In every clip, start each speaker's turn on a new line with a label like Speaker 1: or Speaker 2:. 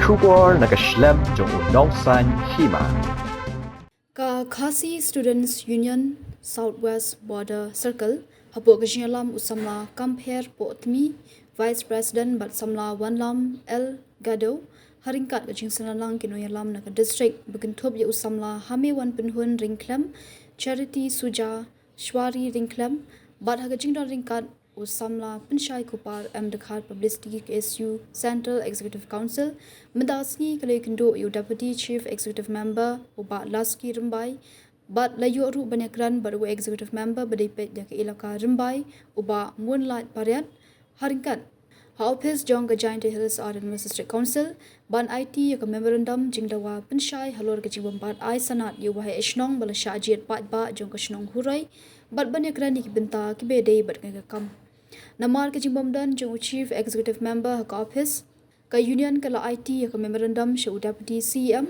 Speaker 1: Shubor nakashlem jong unong san Hima.
Speaker 2: Ka Khasi Students Union Southwest Border Circle hapo gajingalam usamla Kamper Potmi Vice President bat samla Wanlam El Gado haringkat gajing sanalang kinoyalam naka district begentob ya usamla hame wan penhun ringklem charity suja shwari ringklem bat hagajing dan ringkat usamla pensyai kupar dekhat publicity KSU Central Executive Council mendasni kale kendo yu Deputy Chief Executive Member uba Laski Rembai bat layu ru banyakran baru Executive Member bedipet yak ilaka Rembai uba Moonlight Pariat haringkat Haupes jong Giant Hills Administrative Council ban IT yak memorandum jingdawa pensyai halor ke jibombat ai sanat yu Waheh Shnong bala Jhadc pat ba jong ke Shnong Huroi bat banyakran dikbenta kibede bat ngakam Namar ke jimbomdan jong Chief Executive Member hak office ka union kala IT yak memorandum shu Deputy CM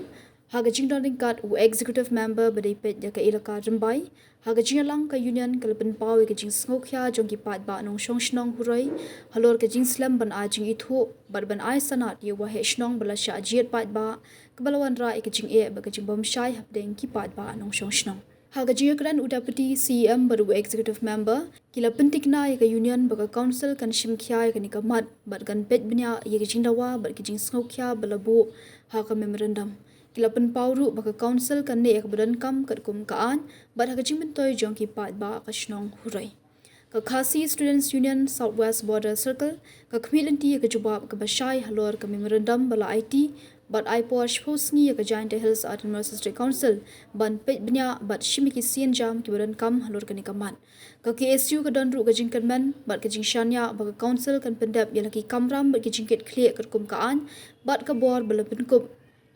Speaker 2: haga jingdan ringkat u Executive Member bedipet yak ilaka Rembai haga jingalang ka union kala penpau ke jing sngokya jong ki pat ba nong Shnong Huroi halor ke jing slam ban ajing ithu bat ban ai sanat yu Waheh Shnong bala Jhadc pat ba kebalawan ra ke jing e ba ke jing bom shai hapdeng ki pat ba nong Shnong Haga jingakran u Deputy CM baru Executive Member kila pentikna ya union baka council kan shimkya ya nika mat bat kan pet bnya ya jingdawa bat kijing sngokya balabu haga memorandum kila penpauru baka council kan ne ya badan kam kat kum kaan bat haga jingmentoy jongki pat ba ka Shnong Huroi ka Khasi Students Union Southwest Border Circle ka kmilanti ya jubab ka bashai halor ka memorandum bala IT but I posh Sngi ka Giant Hills Administrative Council ban pet bnya bat shimiki sien jam ki badan kam halor ka nikaman ka KSU ka don ru ka jingkan men bat ka jingshanya ba ka council kan pendap ya laki kamram bat ki jingket clear ka kum kaan bat ka bor bala penkup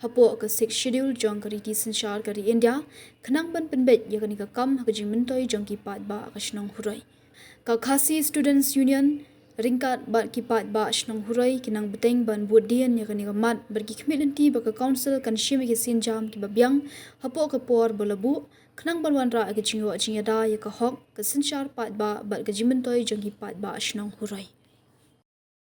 Speaker 2: hapo ka 6 schedule jong ka riti sinshar ka ri India khnang ban penbet ya ka nika kam ha ka jingmentoi jong ki pat ba ka Shnong Huroi ka Khasi Students Union ringkat bat kipat ba Shnong Huroi kinang beteng ban budian ya kani mat berki kmilanti ba ka council kan shimi ke sin jam ki babyang hapo ka por bolabu khnang banwan ra ke chingo chinyada ya ka hok ka sinchar pat ba bat ka jimentoi jong ki pat ba Shnong Huroi